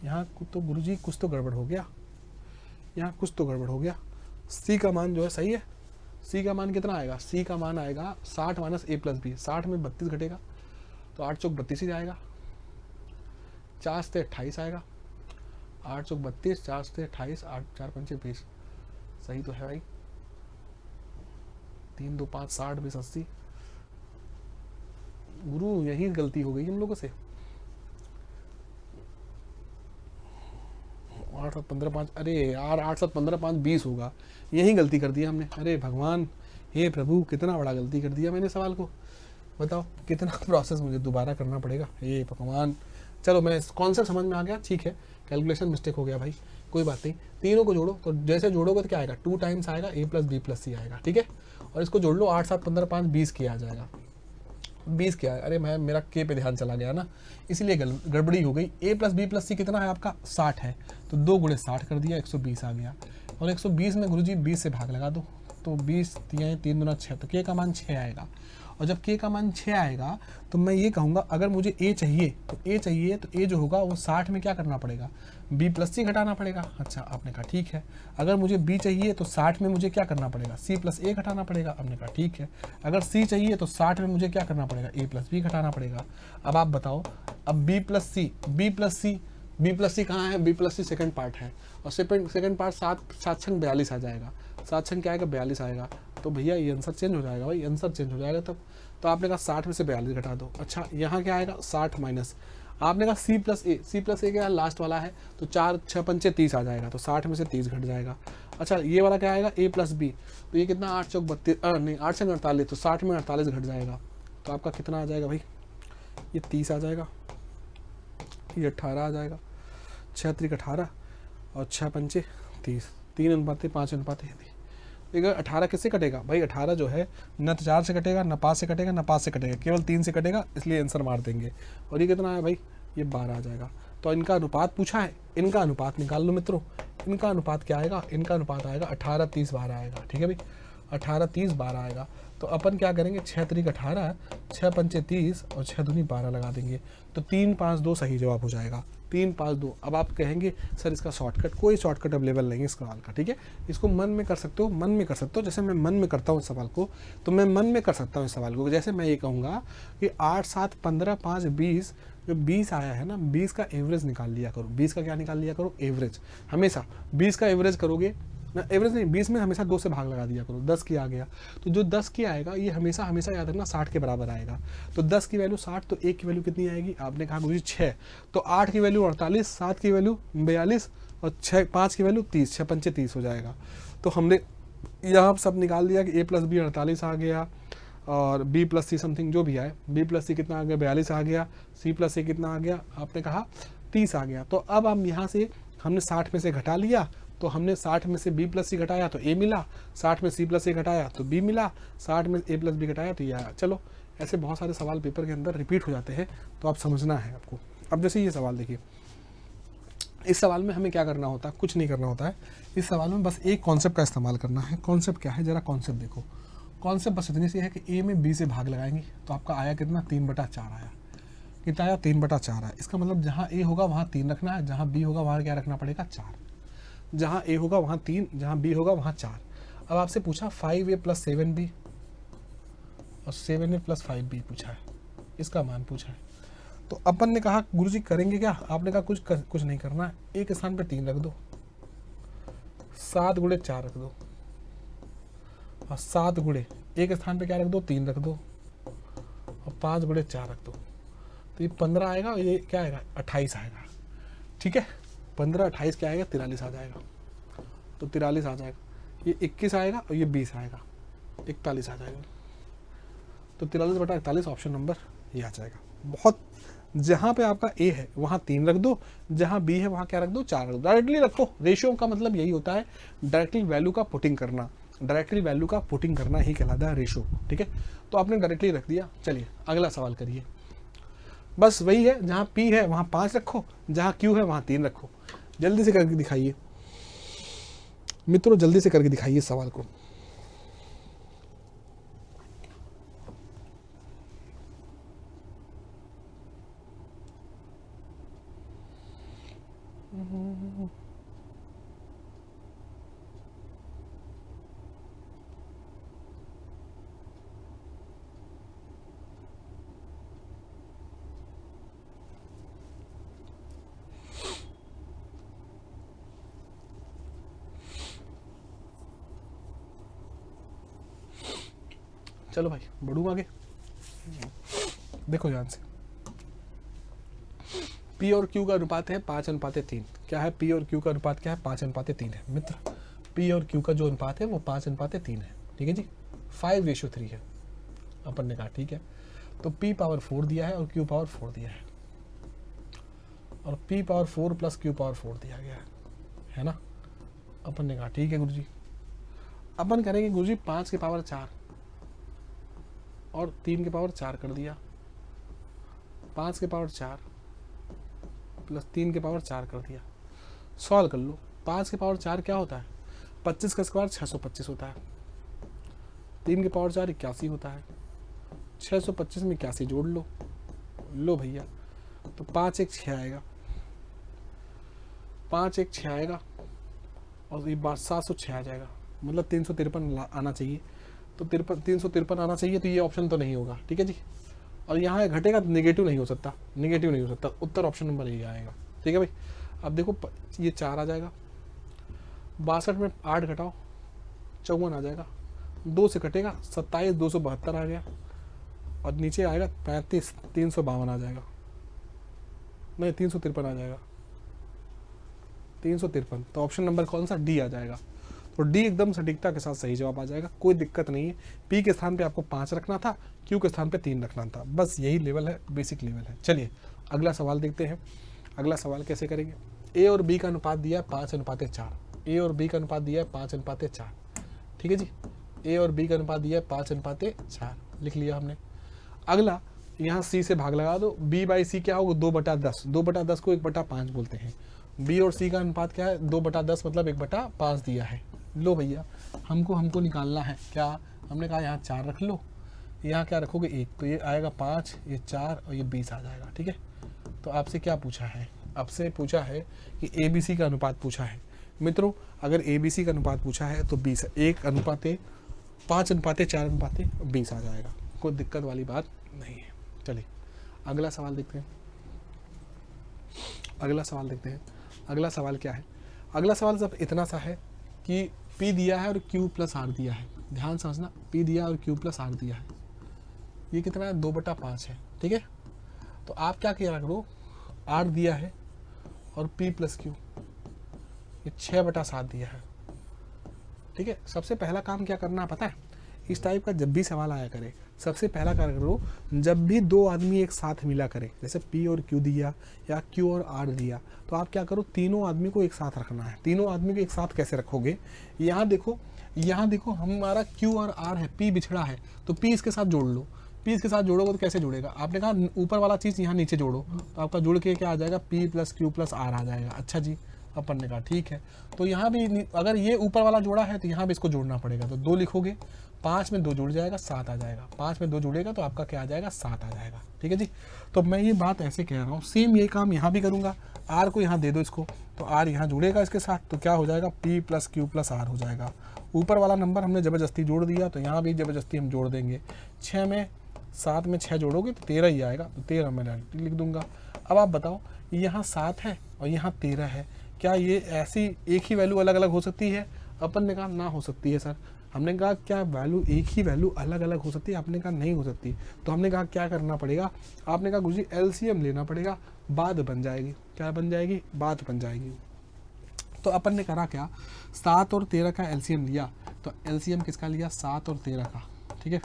यहाँ तो गुरुजी कुछ तो गड़बड़ हो गया, यहाँ कुछ तो गड़बड़ हो गया। सी का मान जो है सही है, सी का मान कितना आएगा, सी का मान आएगा 60 माइनस ए प्लस बी। 60 में 32 घटेगा तो 8 चौक 32 ही जाएगा, 4 से 28 आएगा, 8 चौक 32, 4 से 28, 8 4 पंचे 20। सही तो है भाई, 3 2 5 60 20 80। गुरु यही गलती हो गई हम लोगों से, 8 7 15 5, अरे यार 8 7 15 5 20 होगा, यही गलती कर दिया हमने। अरे भगवान, हे प्रभु, कितना बड़ा गलती कर दिया मैंने सवाल को, बताओ कितना प्रोसेस मुझे दोबारा करना पड़ेगा, हे भगवान। चलो मैं कॉन्सेप्ट समझ में आ गया, ठीक है, कैलकुलेशन मिस्टेक हो गया भाई, कोई बात नहीं। तीनों को जोड़ो, तो जैसे जोड़ोगे तो क्या आएगा 2 टाइम्स आएगा ए प्लस बी प्लस सी आएगा। ठीक है, और इसको जोड़ लो, 8 7 15 5 20 किया आ जाएगा, 20 क्या है, अरे मैं मेरा के पे ध्यान चला गया ना, इसीलिए गड़बड़ी हो गई। ए प्लस बी प्लस सी कितना है आपका 60 है, तो 2 गुणे 60 कर दिया, 120 आ गया। और 120 में गुरुजी 20 से भाग लगा दो, तो 20 3 दूना 6, तो के का मान 6 आएगा। और जब के का मान 6 आएगा तो मैं ये कहूँगा अगर मुझे ए चाहिए तो ए जो होगा वो 60 में क्या करना पड़ेगा, बी प्लस सी घटाना पड़ेगा। अच्छा, आपने कहा ठीक है। अगर मुझे बी चाहिए तो 60 में मुझे क्या करना पड़ेगा, सी प्लस ए घटाना पड़ेगा। आपने कहा ठीक है। अगर सी चाहिए तो 60 में मुझे क्या करना पड़ेगा, ए प्लस बी घटाना पड़ेगा। अब आप बताओ, अब बी प्लस सी कहाँ है, बी प्लस सी सेकेंड पार्ट है, और सेकेंड पार्ट 7 छंग 42 आ जाएगा, 7 छंग क्या आएगा 42 आएगा। तो भैया ये आंसर चेंज हो जाएगा भाई, आंसर चेंज हो जाएगा तब। तो आपने कहा 60 में से 42 घटा दो। अच्छा, यहाँ क्या आएगा 60 माइनस, आपने कहा सी प्लस ए क्या लास्ट वाला है, तो 4 6 पंचे 30 आ जाएगा, तो 60 में से 30 घट जाएगा। अच्छा, ये वाला क्या आएगा ए प्लस बी, तो ये कितना 8 चौक 32, नहीं 8 से 48, तो 60 में 48 घट जाएगा, तो आपका कितना आ जाएगा भाई, ये 30 आ जाएगा। ये 18 आ जाएगा, 6 त्रिक 18 और 6 पंचे 30, 3:5 देखिए 18 किससे कटेगा भाई, 18 जो है न तो 4 से कटेगा, न 5 से कटेगा, न 5 से कटेगा, केवल 3 से कटेगा, इसलिए आंसर मार देंगे। और ये कितना है भाई, ये 12 आ जाएगा। तो इनका अनुपात पूछा है, इनका अनुपात निकाल लो मित्रों। इनका अनुपात क्या आएगा, इनका अनुपात आएगा 18 30 12 आएगा। ठीक है भाई, 18 30 12 आएगा। तो अपन क्या करेंगे, 6 त्रिक 18, 6 पंचे 30 और 6 दूनी 12 लगा देंगे। तो 3 5 2 सही जवाब हो जाएगा, 3 5 2। अब आप कहेंगे सर इसका शॉर्टकट, कोई शॉर्टकट अवेलेबल नहीं है इस सवाल का। ठीक है, इसको मन में कर सकते हो, मन में कर सकते हो। जैसे मैं मन में करता हूँ इस सवाल को, तो मैं मन में कर सकता हूँ इस सवाल को। जैसे मैं ये कहूँगा कि 8 7 15 5 20, जो 20 आया है ना, 20 का एवरेज निकाल लिया करो। 20 का क्या निकाल लिया करो, एवरेज। हमेशा 20 का एवरेज करोगे ना, एवरेज नहीं, 20 में हमेशा 2 से भाग लगा दिया करो। 10 की आ गया, तो जो 10 की आएगा ये हमेशा हमेशा याद रखना 60 के बराबर आएगा। तो 10 की वैल्यू 60, तो 1 की वैल्यू कितनी आएगी, आपने कहा गुरुजी 6, तो 8 की वैल्यू 48, 7 की वैल्यू 42 और 5 की वैल्यू 30, 6 पंचे 30 हो जाएगा। तो हमने यहाँ सब निकाल दिया कि a + b 48 आ गया और b + c समथिंग जो भी आए, b + c कितना आ गया, 42 आ गया, c + a कितना आ गया, आपने कहा 30 आ गया। तो अब हम यहाँ से हमने 60 में से घटा लिया, तो हमने 60 में से b + c घटाया तो a मिला, 60 में c + a घटाया तो b मिला, 60 में a + b घटाया तो ये आया। चलो, ऐसे बहुत सारे सवाल पेपर के अंदर रिपीट हो जाते हैं, तो आप समझना है आपको। अब जैसे ये सवाल देखिए, इस सवाल में हमें क्या करना होता है, कुछ नहीं करना होता है। इस सवाल में बस एक कॉन्सेप्ट का इस्तेमाल करना है। कॉन्सेप्ट क्या है, जरा कॉन्सेप्ट देखो। कॉन्सेप्ट बस इतनी सी है कि a में b से भाग लगाएंगे, तो आपका आया कितना, 3/4 आया। कितना आया, 3/4 आया। इसका मतलब जहाँ a होगा वहाँ 3 रखना है, जहाँ b होगा वहाँ क्या रखना पड़ेगा, 4। जहाँ a होगा वहाँ 3, जहाँ b होगा वहाँ 4। अब आपसे पूछा 5a + 7b और 7a + 5b पूछा है, इसका मान पूछा है। तो अपन ने कहा गुरुजी करेंगे क्या, आपने कहा कुछ नहीं करना है। एक स्थान पे 3 रख दो, 7 × 4 रख दो, और 7 × एक स्थान पे क्या रख दो, 3 रख दो, और 5 × 4 रख दो। तो ये 15 आएगा और ये क्या आएगा, 28 आएगा। ठीक है, 15 28 क्या आएगा, 43 आ जाएगा। तो 43 आ जाएगा, ये 21 आएगा और ये 20 आएगा, 41 आ जाएगा। तो 43/41 ऑप्शन नंबर ये आ जाएगा। बहुत, जहाँ पे आपका a है वहाँ 3 रख दो, जहाँ b है वहाँ क्या रख दो, 4 रख दो। डायरेक्टली रखो, रेशियो का मतलब यही होता है, डायरेक्टली वैल्यू का पुटिंग करना। डायरेक्टली वैल्यू का पुटिंग करना ही कहलाता है रेशियो। ठीक है, तो आपने डायरेक्टली रख दिया। चलिए अगला सवाल करिए। बस वही है, जहाँ p है वहाँ 5 रखो, जहाँ q है वहाँ 3 रखो। जल्दी से करके दिखाइए मित्रों, जल्दी से करके दिखाइए सवाल को। चलो भाई बढ़ू आगे, देखो ध्यान से। P और Q का अनुपात है 5:3। क्या है, P और Q का अनुपात क्या है, 5:3 है मित्र। P और Q का जो अनुपात है वो 5:3 है। ठीक है जी, 5:3 है अपन ने कहा। ठीक है, तो P⁴ दिया है और Q⁴ दिया है, और P⁴ + Q⁴ दिया गया है ना। अपन ने कहा ठीक है गुरुजी, अपन करेंगे गुरुजी 5⁴ और 3⁴ कर दिया, 5⁴ + 3⁴ कर दिया। सॉल्व कर लो। 5⁴ क्या होता है, 25 का स्क्वायर 625 होता है, 3⁴ 81 होता है, 625 में 81 जोड़ लो, लो भैया, तो 5 1 6 आएगा, 5 1 6 आएगा, और ये बात 706 आ जाएगा, मतलब 353 आना चाहिए। तो 353 आना चाहिए, तो ये ऑप्शन तो नहीं होगा। ठीक है जी, और यहाँ घटेगा तो नेगेटिव नहीं हो सकता, नेगेटिव नहीं हो सकता। उत्तर ऑप्शन नंबर यही आएगा। ठीक है भाई, अब देखो ये 4 आ जाएगा, 62 में 8 घटाओ 54 आ जाएगा, 2 से कटेगा 27 272 आ गया, और नीचे आएगा 35 352 आ जाएगा, नहीं 353 आ जाएगा, 353। तो ऑप्शन नंबर कौन सा, डी आ जाएगा। तो डी एकदम सटीकता के साथ सही जवाब आ जाएगा, कोई दिक्कत नहीं है। पी के स्थान पे आपको 5 रखना था, क्यू के स्थान पे 3 रखना था, बस यही लेवल है, बेसिक लेवल है। चलिए अगला सवाल देखते हैं। अगला सवाल कैसे करेंगे, ए और बी का अनुपात दिया है 5:4, ए और बी का अनुपात दिया है 5:4, ठीक है जी। ए और बी का अनुपात दिया है 5:4, लिख लिया हमने। अगला यहाँ सी से भाग लगा दो, बी बाई सी क्या होगा 2/10, 2/10 को 1/5 बोलते हैं। बी और सी का अनुपात क्या है 2/10 मतलब 1/5 दिया है। लो भैया हमको निकालना है क्या, हमने कहा यहाँ 4 रख लो, यहाँ क्या रखोगे 1, तो ये आएगा 5, ये 4 और ये 20 आ जाएगा, ठीक है। तो आपसे क्या पूछा है, आपसे पूछा है कि ए बी सी का अनुपात पूछा है। मित्रों अगर ए बी सी का अनुपात पूछा है तो 20, 1:5:4:20 आ जाएगा, कोई दिक्कत वाली बात नहीं है। चलिए अगला सवाल देखते हैं। अगला सवाल क्या है, अगला सवाल सब इतना सा है कि P दिया है और Q प्लस R दिया है, ध्यान समझना, P दिया और Q प्लस R दिया है, ये कितना है 2/5 है, ठीक है। तो आप क्या किया करो, R दिया है और P प्लस Q ये 6/7 दिया है, ठीक है। सबसे पहला काम क्या करना है पता है, इस टाइप का जब भी सवाल आया करे सबसे पहला कार्य करो, जब भी दो आदमी एक साथ मिला करे, जैसे P और Q दिया या Q और R दिया, तो आप क्या करो तीनों आदमी को एक साथ रखना है। तीनों आदमी को एक साथ कैसे रखोगे, यहाँ देखो हमारा Q और R है, P बिछड़ा है तो P इसके साथ जोड़ लो। P इसके साथ जोड़ोगे तो कैसे जुड़ेगा, आपने कहा ऊपर वाला चीज़ यहाँ नीचे जोड़ो, तो आपका जुड़ के क्या आ जाएगा P plus Q plus R आ जाएगा। अच्छा जी, अपन ने कहा ठीक है, तो यहाँ भी अगर ये ऊपर वाला जोड़ा है तो यहाँ भी इसको जोड़ना पड़ेगा, तो 2 लिखोगे, 5 में 2 जुड़ जाएगा 7 आ जाएगा, 5 में 2 जुड़ेगा तो आपका क्या आ जाएगा 7 आ जाएगा, ठीक है जी। तो मैं ये बात ऐसे कह रहा हूँ, सेम ये काम यहाँ भी करूँगा, R को यहाँ दे दो इसको, तो R यहाँ जुड़ेगा इसके साथ, तो क्या हो जाएगा P plus Q plus R हो जाएगा। ऊपर वाला नंबर हमने ज़बरदस्ती जोड़ दिया तो यहाँ भी ज़बरदस्ती हम जोड़ देंगे, 7 में 6 जोड़ोगे तो 13 ही आएगा, तो 13 मैं डायरेक्टली लिख दूंगा। अब आप बताओ यहाँ 7 है और यहाँ 13 है, क्या ये ऐसी एक ही वैल्यू अलग अलग हो सकती है, अपन ने कहा ना हो सकती है सर। हमने कहा क्या वैल्यू एक ही वैल्यू अलग अलग हो सकती है, आपने कहा नहीं हो सकती। तो हमने कहा क्या करना पड़ेगा, आपने कहा गुरुजी एलसीएम लेना पड़ेगा, बात बन जाएगी। क्या बन जाएगी, बात बन जाएगी। तो अपन ने करा क्या, 7 और 13 का एलसीएम लिया, तो एलसीएम किसका लिया 7 और 13 का, ठीक है।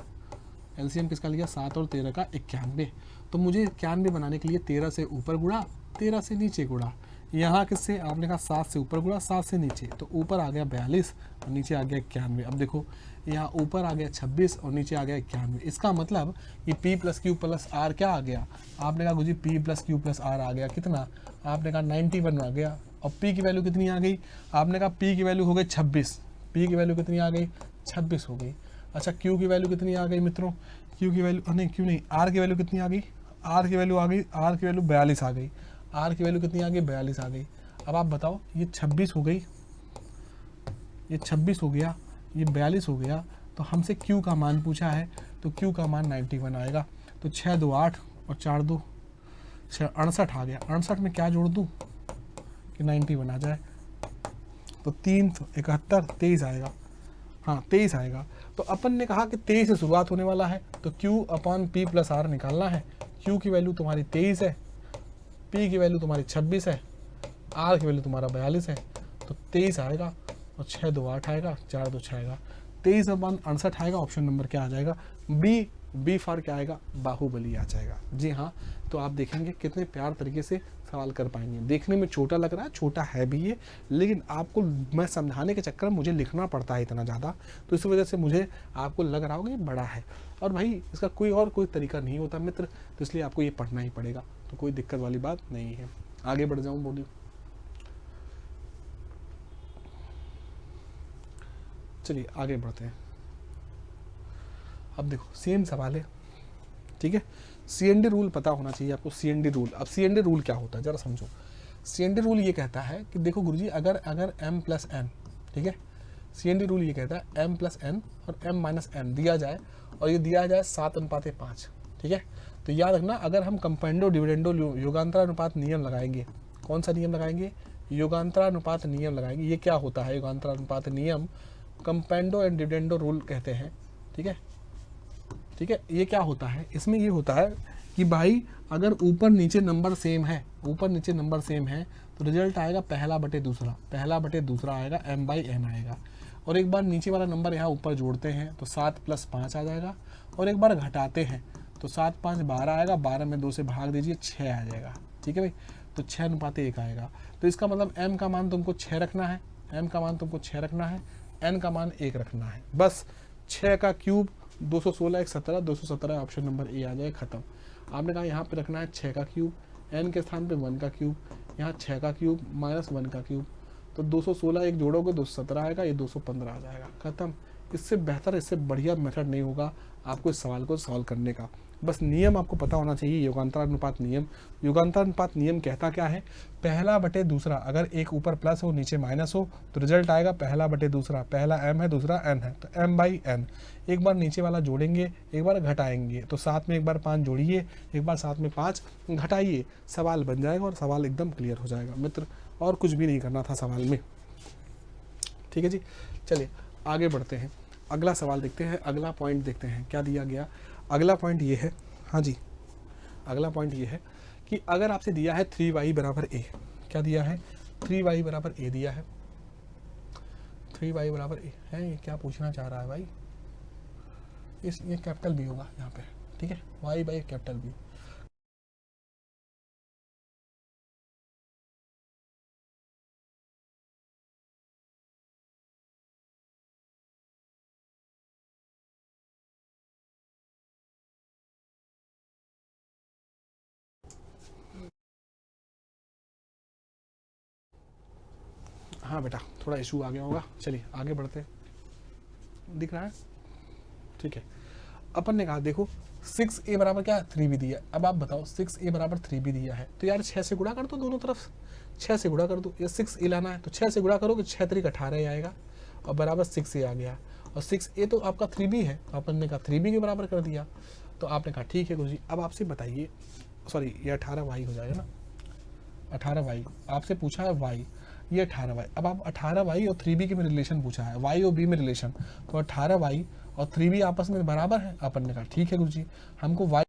एलसीएम किसका लिया 7 और 13 का 91। तो मुझे 91 बनाने के लिए 13 से ऊपर गुणा 13 से नीचे गुणा, यहाँ किससे, आपने कहा 7 से ऊपर गुणा 7 से नीचे, तो ऊपर आ गया 42 और नीचे आ गया 91। अब देखो यहाँ ऊपर आ गया 26 और नीचे आ गया 91, इसका मतलब ये P plus Q plus R क्या आ गया, आपने कहा गुरुजी P plus Q plus R आ गया कितना, आपने कहा 91 आ गया। और P की वैल्यू कितनी आ गई, आपने कहा P की वैल्यू हो गई 26, P की वैल्यू कितनी आ गई 26 हो गई। अच्छा Q की वैल्यू कितनी आ गई मित्रों, Q की वैल्यू नहीं Q नहीं, R की वैल्यू कितनी आ गई, R की वैल्यू आ गई, R की वैल्यू 42 आ गई, R की वैल्यू कितनी आ गई 42 आ गई। अब आप बताओ ये 26 हो गई, ये 26 हो गया, ये 42 हो गया, तो हमसे Q का मान पूछा है, तो Q का मान 91 आएगा। तो 6 2 8 और 4 2 6 68 आ गया। 68 में क्या जोड़ दूँ कि 91 आ जाए, तो 3 71 23 आएगा, हाँ 23 आएगा। तो अपन ने कहा कि 23 से शुरुआत होने वाला है, तो Q upon P plus R निकालना है। Q की वैल्यू तुम्हारी 23 है, P की वैल्यू तुम्हारी 26 है, R की वैल्यू तुम्हारा 42 है, तो 23 आएगा और 6 2 8 आएगा, 4 2 6 आएगा, 23 अपॉन 68 आएगा। ऑप्शन नंबर क्या आ जाएगा, बी फॉर क्या आएगा, बाहुबली आ जाएगा। जी हाँ, तो आप देखेंगे कितने प्यार तरीके से सवाल कर पाएंगे। देखने में छोटा लग रहा है, छोटा है भी ये, लेकिन आपको मैं समझाने के चक्कर में मुझे लिखना पड़ता है इतना ज़्यादा, तो इस वजह से मुझे आपको लग रहा होगा ये बड़ा है। और भाई इसका कोई तरीका नहीं होता मित्र, तो इसलिए आपको ये पढ़ना ही पड़ेगा, तो कोई दिक्कत वाली बात नहीं है। आगे बढ़ जाऊँ, बोलिए। चलिए आगे बढ़ते हैं। अब देखो सेम सवाल है, ठीक है। CND रूल पता होना चाहिए आपको, CND रूल। अब CND रूल क्या होता है जरा समझो। CND रूल ये कहता है कि देखो गुरुजी अगर m प्लस n, ठीक है, CND रूल ये कहता है m प्लस n और m माइनस n दिया जाए और ये दिया जाए 7:5, ठीक है। तो याद रखना अगर हम कंपेंडो डिविडेंडो युगांतरानुपात नियम लगाएंगे, कौन सा नियम लगाएंगे, युगांतरानुपात नियम लगाएंगे। ये क्या होता है युगांतरानुपात नियम, कंपेंडो एंड डिविडेंडो रूल कहते हैं, ठीक है। ठीक है, ये क्या होता है, इसमें ये होता है कि भाई अगर ऊपर नीचे नंबर सेम है, ऊपर नीचे नंबर सेम है, तो रिजल्ट आएगा पहला बटे दूसरा आएगा, m/n आएगा। और एक बार नीचे वाला नंबर यहाँ ऊपर जोड़ते हैं तो 7 + 5 आ जाएगा, और एक बार घटाते हैं तो 7 5 12 आएगा, 12 में 2 से भाग दीजिए 6 आ जाएगा, ठीक है भाई। तो 6:1 आएगा। तो इसका मतलब m का मान तुमको 6 रखना है, m का मान तुमको 6 रखना है, n का मान 1 रखना है। बस 6 का क्यूब 216 1 17, 217 ऑप्शन नंबर ए आ जाए, खत्म। आपने कहा यहाँ पे रखना है 6 का क्यूब, n के स्थान पे 1 का क्यूब, यहाँ 6 का क्यूब माइनस 1 का क्यूब, तो 216 एक जोड़ोगे 217 आएगा, ये 215 आ जाएगा, खत्म। इससे बेहतर, इससे बढ़िया मेथड नहीं होगा आपको इस सवाल को सॉल्व करने का। बस नियम आपको पता होना चाहिए, योगांतरानुपात नियम। योगांतरानुपात नियम कहता क्या है, पहला बटे दूसरा, अगर एक ऊपर प्लस हो नीचे माइनस हो तो रिजल्ट आएगा पहला बटे दूसरा। पहला m है, दूसरा n है, तो m/n। एक बार नीचे वाला जोड़ेंगे, एक बार घटाएंगे, तो साथ में एक बार 5 जोड़िए, एक बार साथ में 5 घटाइए, सवाल बन जाएगा और सवाल एकदम क्लियर हो जाएगा मित्र। और कुछ भी नहीं करना था सवाल में, ठीक है जी। चलिए आगे बढ़ते हैं, अगला सवाल देखते हैं, अगला पॉइंट देखते हैं क्या दिया गया। अगला पॉइंट ये है, हाँ जी, अगला पॉइंट ये है कि अगर आपसे दिया है 3y बराबर a, क्या दिया है, 3y बराबर a दिया है, 3y बराबर a है, ये क्या पूछना चाह रहा है भाई, ये कैपिटल B होगा यहाँ पे, ठीक है, y बाई कैपिटल B। हाँ बेटा, थोड़ा इशू आ गया होगा, चलिए आगे बढ़ते हैं, दिख रहा है, ठीक है। अपन ने कहा देखो 6a बराबर क्या 3b दिया, अब आप बताओ 6a बराबर 3b दिया है, तो यार 6 से गुणा कर दो दोनों तरफ, 6 से गुणा कर दो, ये 6a लाना है तो 6 से गुणा करोगे 6 3 18 आएगा और बराबर 6a आ गया, और 6a तो आपका 3b है, अपन ने कहा 3b के बराबर कर दिया। तो आपने कहा ठीक है गुरुजी, अब आपसे बताइए, सॉरी ये 18y हो जाएगा ना, 18y आपसे पूछा है y, ये 18y। अब आप 18y और 3b के में रिलेशन पूछा है, y और b में रिलेशन, तो 18y और 3b आपस में बराबर है। अपन ने कहा ठीक है गुरुजी, हमको y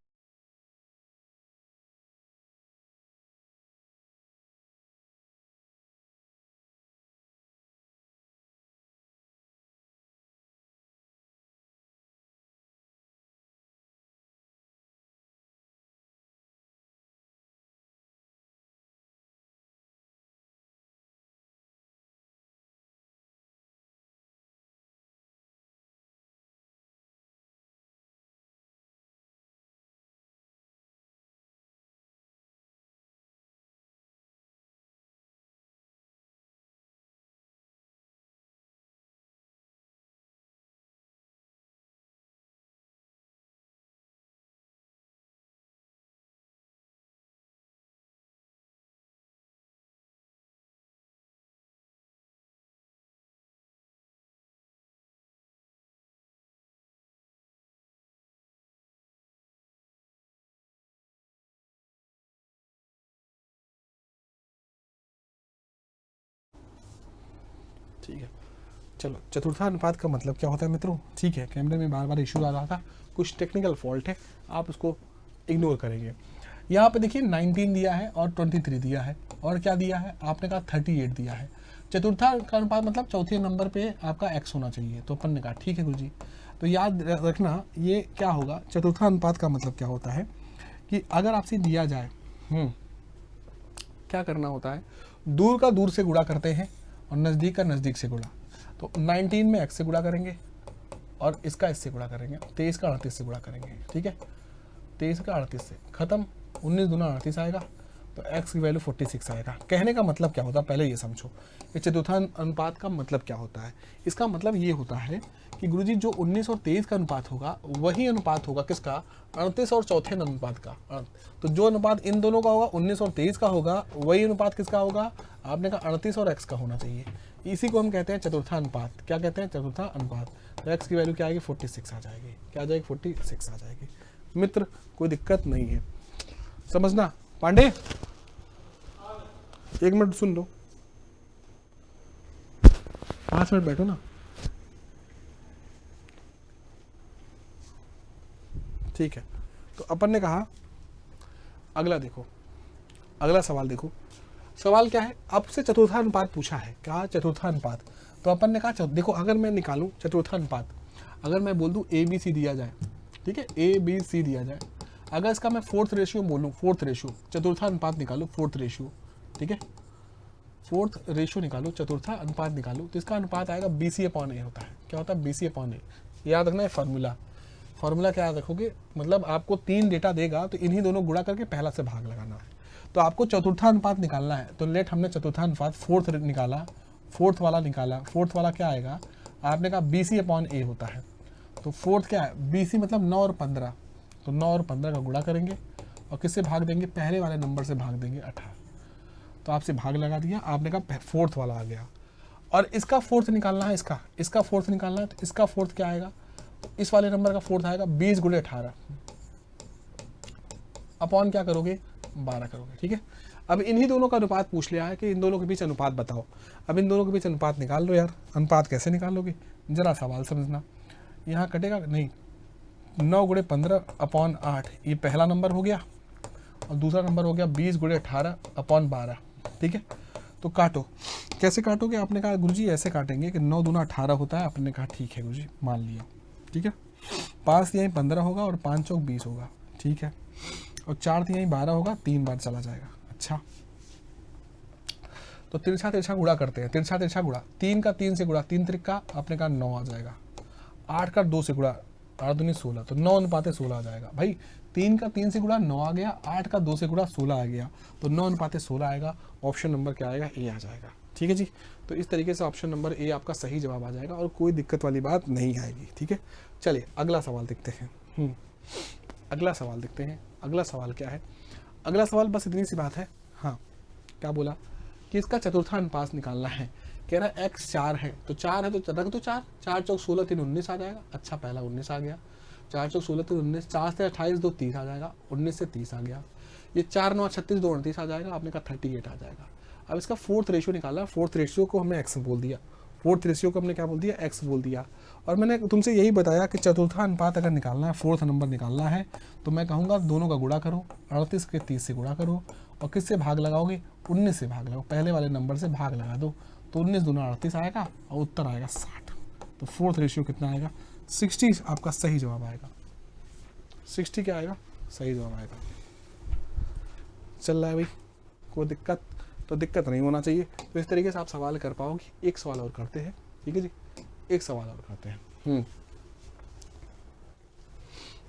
ठीक है। चलो चतुर्थानुपात का मतलब क्या होता है मित्रों, ठीक है, कैमरे में बार बार इशू आ रहा था, कुछ टेक्निकल फॉल्ट है, आप उसको इग्नोर करेंगे। यहाँ पे देखिए 19 दिया है और 23 दिया है, और क्या दिया है आपने कहा 38 दिया है। चतुर्थानुपात मतलब चौथे नंबर पे आपका x होना चाहिए, तो अपन ने कहा ठीक है गुरुजी। तो याद रखना ये क्या होगा, चतुर्थानुपात का मतलब क्या होता है कि अगर आपसे दिया जाए, क्या करना होता है, दूर का दूर से गुणा करते हैं और नज़दीक का नज़दीक से गुणा। तो 19 में x से गुणा करेंगे और इसका इससे गुणा करेंगे, 23 का 38 से गुणा करेंगे, ठीक है, 23 का 38 से खत्म, 19 दूना 38 आएगा, तो x की वैल्यू 46 आएगा। कहने का मतलब क्या होता है, पहले ये समझो, ये चतुर्थानुपात का मतलब क्या होता है। इसका मतलब ये होता है कि गुरुजी जो 19 और 23 का अनुपात होगा वही अनुपात होगा किसका, 38 और चौथे अनुपात का। तो जो अनुपात इन दोनों का होगा 19 और 23 का होगा, वही अनुपात किसका होगा, आपने कहा 38 और x का होना चाहिए। इसी को हम कहते हैं चतुर्थानुपात। क्या कहते हैं, चतुर्थानुपात। तो x की वैल्यू क्या आएगी, 46 आ जाएगी। क्या आ जाएगी, 46 आ जाएगी। मित्र कोई दिक्कत नहीं है, समझना। पांडे 1 मिनट सुन लो, 5 मिनट बैठो ना, ठीक है। तो अपन ने कहा अगला देखो, अगला सवाल देखो, सवाल क्या है, आपसे चतुर्थानुपात पूछा है, क्या चतुर्थानुपात। तो अपन ने कहा देखो, अगर मैं निकालूं चतुर्थानुपात, अगर मैं बोल दूं ए बी सी दिया जाए, ठीक है, ए बी सी दिया जाए, अगर इसका मैं फोर्थ रेशियो बोलूँ, फोर्थ रेशियो चतुर्था अनुपात निकालूँ, फोर्थ रेशियो, ठीक है, फोर्थ रेशियो निकालो, चतुर्था अनुपात निकालो, तो इसका अनुपात आएगा BC/A होता है। क्या होता है? BC/A। याद रखना है फार्मूला। फार्मूला क्या याद रखोगे? मतलब आपको 3 डेटा देगा तो इन्हीं दोनों गुणा करके पहला से भाग लगाना है। तो आपको चतुर्था अनुपात निकालना है, तो लेट हमने चतुर्था अनुपात फोर्थ निकाला, फोर्थ वाला निकाला। फोर्थ वाला क्या आएगा? आपने कहा BC/A होता है। तो फोर्थ क्या है? BC मतलब 9 और 15, तो 9 और 15 का गुणा करेंगे और किससे भाग देंगे? पहले वाले नंबर से भाग देंगे 18। तो आपसे भाग लगा दिया, आपने कहा फोर्थ वाला आ गया। और इसका फोर्थ निकालना है, इसका फोर्थ निकालना है, तो इसका फोर्थ क्या आएगा? इस वाले नंबर का फोर्थ आएगा 20 × 18 अपॉन क्या करोगे? 12 करोगे, ठीक है। अब इन्हीं दोनों का अनुपात पूछ लिया है कि इन दोनों के बीच अनुपात बताओ। अब इन दोनों के बीच अनुपात निकाल लो यार। अनुपात कैसे निकालोगे? जरा सवाल समझना। यहाँ कटेगा नहीं, 9 × 15 अपॉन 8, ये पहला नंबर हो गया, और दूसरा नंबर हो गया 20 × 18 अपॉन 12, ठीक है। तो काटो। कैसे काटोगे? आपने कहा गुरुजी ऐसे काटेंगे कि 9 दूना 18 होता है। आपने कहा ठीक है गुरुजी, मान लिया, ठीक है। 5 तिहाई 15 होगा और 5 चौक 20 होगा, ठीक है। और 4 तिहाई 12 होगा, 3 बार चला जाएगा। अच्छा, तो तिरछा तिरछा गुणा करते हैं। तिरछा तिरछा गुणा, 3 का 3 से गुणा, 3 त्रिका आपने कहा 9 आ जाएगा। 8 का 2 से गुणा, 8 दूनी 16, तो 9 अनुपाते 16 आ जाएगा। भाई 3 का 3 से गुणा 9 आ गया, 8 का 2 से गुणा 16 आ गया, तो 9 अनुपाते 16 आएगा। ऑप्शन नंबर क्या आएगा? ए आ जाएगा, ठीक है जी। तो इस तरीके से ऑप्शन नंबर ए आपका सही जवाब आ जाएगा और कोई दिक्कत वाली बात नहीं आएगी, ठीक है। चलिए अगला सवाल देखते हैं। अगला सवाल देखते हैं। अगला सवाल क्या है? अगला सवाल बस इतनी सी बात है। हाँ, क्या बोला कि इसका चतुर्था अनुपात निकालना है। कह रहा है x 4 है, तो 4 है तो रख दो 4, 4 चौक 16, 3 19 आ जाएगा। अच्छा, पहला 19 आ गया, 4 चौक 16, 3 19, 4 से 28, 2 30 आ जाएगा, 19 से 30 आ गया। ये 4 9 36, 2 38 आ जाएगा। आपने कहा 38 आ जाएगा। अब इसका फोर्थ रेशियो निकाला। फोर्थ रेशियो को हमने x बोल दिया, फोर्थ रेशियो को हमने क्या बोल दिया? x बोल दिया। और मैंने तुमसे यही बताया कि चतुर्था अनुपात अगर निकालना है, फोर्थ नंबर निकालना है, तो मैं कहूँगा दोनों का गुणा करो, 38 के 30 से गुणा करो, और किससे भाग लगाओगे? 19 से भाग लगाओ, पहले वाले नंबर से भाग लगा दो, तो 19 दूना 38 आएगा और उत्तर आएगा 60। तो फोर्थ रेशियो कितना आएगा? 60 आपका सही जवाब आएगा। 60 क्या आएगा? सही जवाब आएगा। चल रहा है भाई, कोई दिक्कत? तो दिक्कत नहीं होना चाहिए। तो इस तरीके से आप सवाल कर पाओगे। एक सवाल और करते हैं, ठीक है जी, एक सवाल और करते हैं।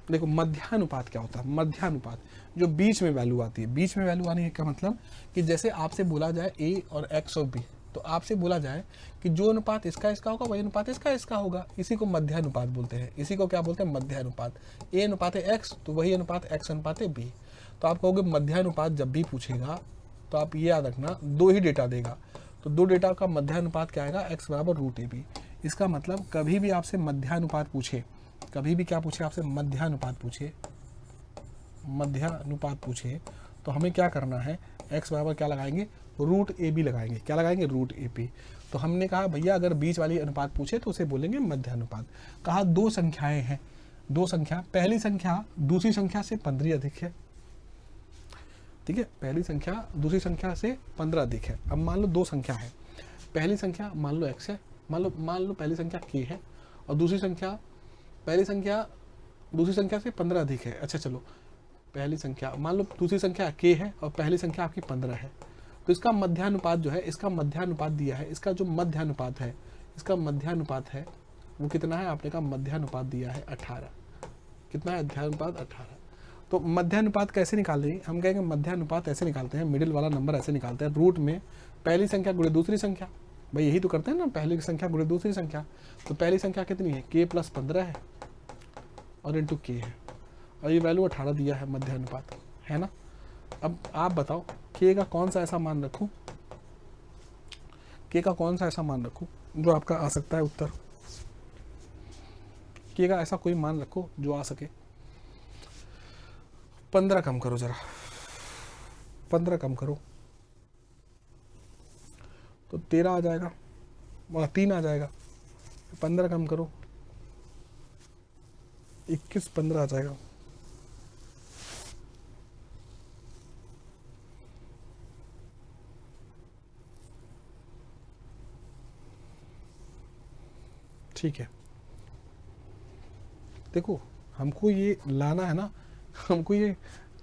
देखो मध्यानुपात क्या होता है? मध्यानुपात जो बीच में वैल्यू आती है। बीच में वैल्यू आने का मतलब कि जैसे आपसे बोला जाए a और x और b, तो आपसे बोला जाए कि जो अनुपात इसका इसका होगा वही अनुपात इसका इसका होगा, इसी को मध्यानुपात बोलते हैं। इसी को क्या बोलते हैं? मध्यानुपात। a अनुपात है x, तो वही अनुपात x अनुपात है b। तो आप कहोगे मध्यानुपात जब भी पूछेगा तो आप ये याद रखना, 2 ही डेटा देगा, तो 2 डेटा का मध्यानुपात क्या आएगा? x बराबर √ab। इसका मतलब कभी भी आपसे मध्यानुपात पूछे, कभी भी क्या पूछे आपसे? मध्यानुपात पूछे, मध्यानुपात पूछे, तो हमें क्या करना है? x बराबर क्या लगाएंगे? √ab लगाएंगे। क्या लगाएंगे? √ab। तो हमने कहा भैया अगर बीच वाली अनुपात पूछे तो उसे बोलेंगे मध्यानुपात। कहा 2 संख्याएं हैं, 2 संख्या, पहली संख्या दूसरी संख्या से 15 अधिक है, ठीक है। पहली संख्या दूसरी संख्या से 15 अधिक है। अब मान लो 2 संख्या है, पहली संख्या मान लो x है, मान लो पहली संख्या k है, और दूसरी संख्या पहली संख्या दूसरी संख्या से 15 अधिक है। अच्छा चलो, पहली संख्या मान लो दूसरी संख्या k है और पहली संख्या आपकी 15 है, तो इसका मध्यानुपात जो है, इसका मध्यानुपात दिया है, इसका जो मध्यानुपात है, इसका मध्यानुपात है वो कितना है? आपने कहा मध्यानुपात दिया है 18। कितना है मध्यानुपात? 18। तो मध्यानुपात कैसे निकाल हैं? हम कहेंगे मध्यानुपात ऐसे निकालते हैं, मिडिल वाला नंबर ऐसे निकालते हैं, रूट में पहली संख्या गुणे दूसरी संख्या। भाई यही तो करते हैं ना, पहली संख्या गुणे दूसरी संख्या। तो पहली संख्या कितनी है? k + 15 है और इंटू k है, और ये वैल्यू 18 दिया है, मध्यानुपात है ना। अब आप बताओ k का कौन सा ऐसा मान रखूं, k का कौन सा ऐसा मान रखूं जो आपका आ सकता है उत्तर? k का ऐसा कोई मान रखो जो आ सके। 15 कम करो जरा, 15 कम करो तो 13 आ जाएगा, 3 आ जाएगा। 15 कम करो, 21 15 आ जाएगा। ठीक है, देखो हमको ये लाना है ना, हमको ये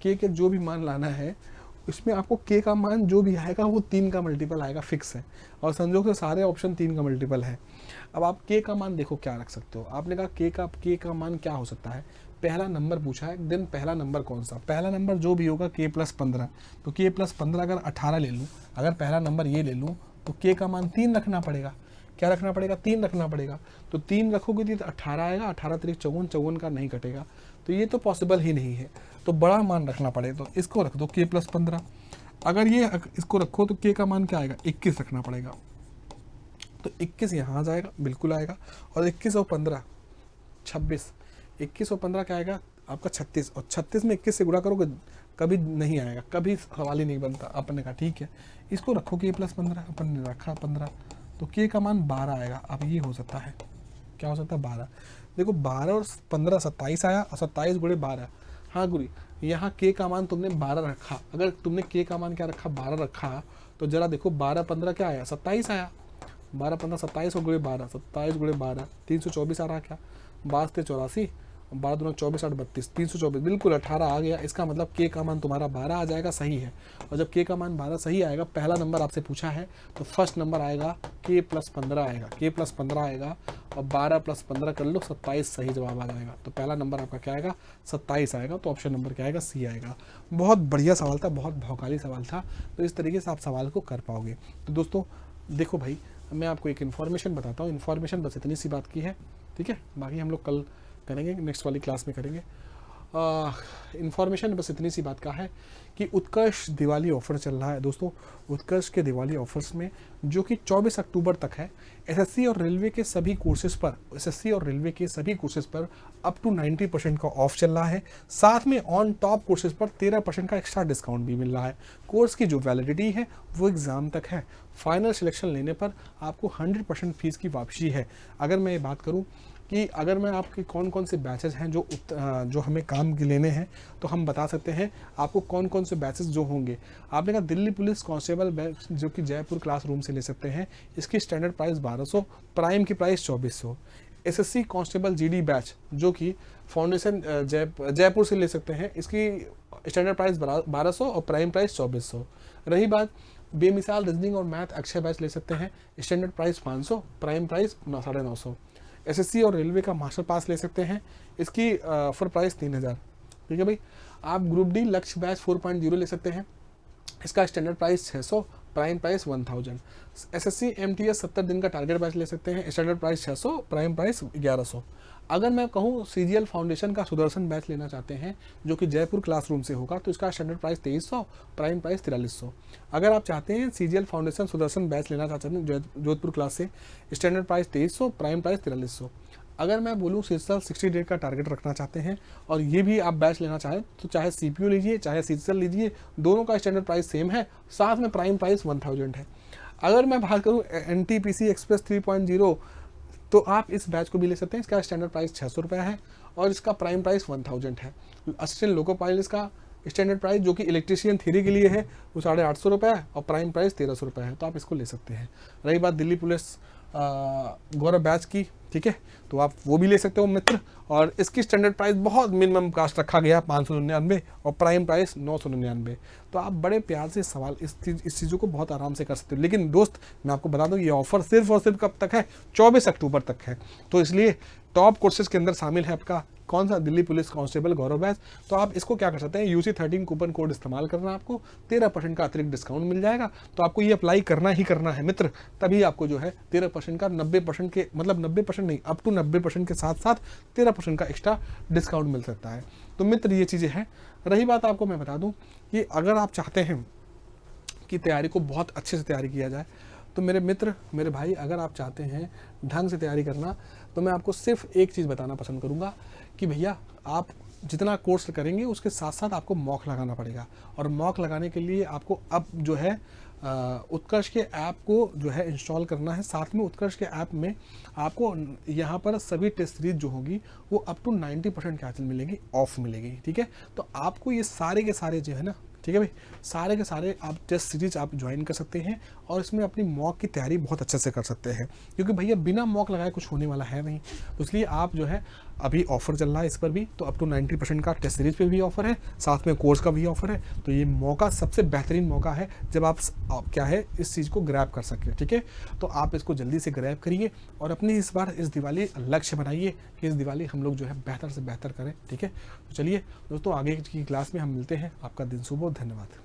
के जो भी मान लाना है उसमें आपको के का मान जो भी आएगा वो 3 का मल्टीपल आएगा, फिक्स है। और संजोग से सारे ऑप्शन 3 का मल्टीपल है। अब आप के का मान देखो क्या रख सकते हो। आपने कहा के का मान क्या हो सकता है, पहला नंबर पूछा है, दिन पहला नंबर कौन सा, पहला नंबर जो भी होगा k+15, तो k+15 अगर 18 ले लूँ, अगर पहला नंबर ये ले लूँ तो के का मान 3 रखना पड़ेगा। क्या रखना पड़ेगा, 3 रखना पड़ेगा। तो 3 रखोगे तो 18 आएगा, 18 3 54, 54 का नहीं कटेगा, तो ये तो पॉसिबल ही नहीं है। तो बड़ा मान रखना पड़ेगा, तो इसको रख दो k+15। अगर ये इसको रखो तो के का मान क्या आएगा, 21 रखना पड़ेगा। तो 21 यहाँ आ जाएगा, बिल्कुल आएगा। और 21 और 15 26, 21 और 15 क्या आएगा आपका 36, और 36 में 21 से गुणा करोगे कभी नहीं आएगा, कभी सवाल ही नहीं बनता। अपन ने कहा ठीक है इसको रखो k+15, अपन ने रखा 15, तो के का मान 12 आएगा। अब ये हो सकता है, क्या हो सकता है 12। देखो 12 और 15 27 आया, और 27 गुणे 12। हाँ गुरी, यहाँ के का मान तुमने 12 रखा। अगर तुमने के का मान क्या रखा, 12 रखा, तो जरा देखो 12 15 क्या आया, 27 आया। 12 15 27 और गुणे 12, 27 गुणे 12 324 आ रहा क्या, 12 से 84, 12 दूना 24 8 32, 324, बिल्कुल 18 आ गया। इसका मतलब के का मान तुम्हारा 12 आ जाएगा, सही है। और जब के का मान 12 सही आएगा, पहला नंबर आपसे पूछा है, तो फर्स्ट नंबर आएगा k+15 आएगा, k+15 आएगा, और 12 + 15 कर लो, 27 सही जवाब आ जाएगा। तो पहला नंबर आपका क्या आएगा, 27 आएगा। तो ऑप्शन नंबर क्या आएगा, सी आएगा। बहुत बढ़िया सवाल था, बहुत भौकाली सवाल था। तो इस तरीके से आप सवाल को कर पाओगे। तो दोस्तों देखो भाई, मैं आपको एक इन्फॉर्मेशन बताता हूँ। इन्फॉर्मेशन बस इतनी सी बात की है, ठीक है, बाकी हम लोग कल करेंगे, नेक्स्ट वाली क्लास में करेंगे। इन्फॉर्मेशन बस इतनी सी बात का है कि उत्कर्ष दिवाली ऑफर चल रहा है दोस्तों। उत्कर्ष के दिवाली ऑफर्स में जो कि 24 अक्टूबर तक है, एसएससी और रेलवे के सभी कोर्सेज पर अप टू 90% का ऑफ चल रहा है। साथ में ऑन टॉप कोर्सेज पर 13% का एक्स्ट्रा डिस्काउंट भी मिल रहा है। कोर्स की जो वैलिडिटी है वो एग्ज़ाम तक है। फाइनल सिलेक्शन लेने पर आपको 100% फीस की वापसी है। अगर मैं बात करूँ कि अगर मैं आपके कौन कौन से बैचेस हैं जो हमें काम के लेने हैं, तो हम बता सकते हैं आपको कौन कौन से बैचेस जो होंगे। आपने कहा दिल्ली पुलिस कांस्टेबल बैच जो कि जयपुर क्लासरूम से ले सकते हैं, इसकी स्टैंडर्ड प्राइस 1200, प्राइम की price 2400। SSC constable GD batch जो कि फाउंडेशन जयपुर से ले सकते हैं, इसकी स्टैंडर्ड प्राइस 1200 और प्राइम प्राइस 2400। रही बात बेमिसाल रीजनिंग और मैथ अक्षय बैच ले सकते हैं, standard price 500, prime price 950। SSC और रेलवे का मास्टर पास ले सकते हैं, इसकी ऑफर प्राइस 3000। ठीक है भाई। आप ग्रुप डी लक्ष्य बैच 4.0 ले सकते हैं, इसका standard price 600, prime price 1000। SSC MTS 70 दिन का टारगेट बैच ले सकते हैं, स्टैंडर्ड प्राइस 600, प्राइम प्राइस 1100। अगर मैं कहूँ सीजीएल फाउंडेशन का सुदर्शन बैच लेना चाहते हैं जो कि जयपुर क्लासरूम से होगा, तो इसका स्टैंडर्ड प्राइस 2300, प्राइम प्राइस 4300। अगर आप चाहते हैं सीजीएल फाउंडेशन सुदर्शन बैच लेना चाहते हैं जोधपुर क्लास से, स्टैंडर्ड प्राइस 2300, प्राइम प्राइस 4300। अगर मैं बोलूँ सीजीएल 60 डे का टारगेट रखना चाहते हैं और ये भी आप बैच लेना चाहें, तो चाहे सीपीयू लीजिए चाहे सीजीएल लीजिए, दोनों का स्टैंडर्ड प्राइस सेम है, साथ में प्राइम प्राइस 1000 है। अगर मैं बात करूँ एनटीपीसी एक्सप्रेस 3.0, तो आप इस बैच को भी ले सकते हैं, इसका स्टैंडर्ड प्राइस 600 रुपये है और इसका प्राइम प्राइस 1000 है। असिस्टेंट लोको पायलट का स्टैंडर्ड प्राइस जो कि इलेक्ट्रीशियन थ्योरी के लिए है वो 850 रुपये है और प्राइम प्राइस 1300 रुपये है, तो आप इसको ले सकते हैं। रही बात दिल्ली पुलिस गौरव बैच की, ठीक है, तो आप वो भी ले सकते हो मित्र, और इसकी स्टैंडर्ड प्राइस बहुत मिनिमम कास्ट रखा गया 599 और प्राइम प्राइस 999। तो आप बड़े प्यार से सवाल इस चीज़ों को बहुत आराम से कर सकते हो। लेकिन दोस्त मैं आपको बता दूं ये ऑफर सिर्फ और सिर्फ कब तक है, 24 अक्टूबर तक है। तो इसलिए टॉप कोर्सेज के अंदर शामिल है आपका कौन सा, दिल्ली पुलिस कांस्टेबल गौरव बैच। तो आप इसको क्या कर सकते हैं, UC13 कूपन कोड इस्तेमाल करना, आपको 13% का अतिरिक्त डिस्काउंट मिल जाएगा। तो आपको ये अप्लाई करना ही करना है मित्र, तभी आपको जो है 13% का 90% के मतलब 90% नहीं, अप टू 90% के साथ साथ 13% का एक्स्ट्रा डिस्काउंट मिल सकता है। तो मित्र ये चीज़ें हैं। रही बात आपको मैं बता दूं कि अगर आप चाहते हैं कि तैयारी को बहुत अच्छे से तैयारी किया जाए, तो मेरे मित्र मेरे भाई अगर आप चाहते हैं ढंग से तैयारी करना, तो मैं आपको सिर्फ एक चीज़ बताना पसंद करूँगा कि भैया आप जितना कोर्स करेंगे उसके साथ साथ आपको मॉक लगाना पड़ेगा। और मॉक लगाने के लिए आपको अब जो है उत्कर्ष के ऐप को जो है इंस्टॉल करना है। साथ में उत्कर्ष के ऐप में आपको यहाँ पर सभी टेस्ट सीरीज जो होगी वो अप टू 90% कैंसिल मिलेगी, ऑफ मिलेगी। ठीक है, तो आपको ये सारे के सारे जो है ना ठीक है भाई, सारे के सारे आप टेस्ट सीरीज आप ज्वाइन कर सकते हैं और इसमें अपनी मॉक की तैयारी बहुत अच्छे से कर सकते हैं, क्योंकि भैया बिना मॉक लगाए कुछ होने वाला है नहीं। तो इसलिए आप जो है अभी ऑफर चल रहा है इस पर भी, तो अप टू 90% का टेस्ट सीरीज पे भी ऑफर है, साथ में कोर्स का भी ऑफर है। तो ये मौका सबसे बेहतरीन मौका है जब आप क्या है इस चीज़ को ग्रैब कर सके। ठीक है, तो आप इसको जल्दी से ग्रैब करिए और अपनी इस बार इस दिवाली लक्ष्य बनाइए कि इस दिवाली हम लोग जो है बेहतर से बेहतर करें। ठीक है, तो चलिए दोस्तों, आगे की क्लास में हम मिलते हैं। आपका दिन शुभ हो, धन्यवाद।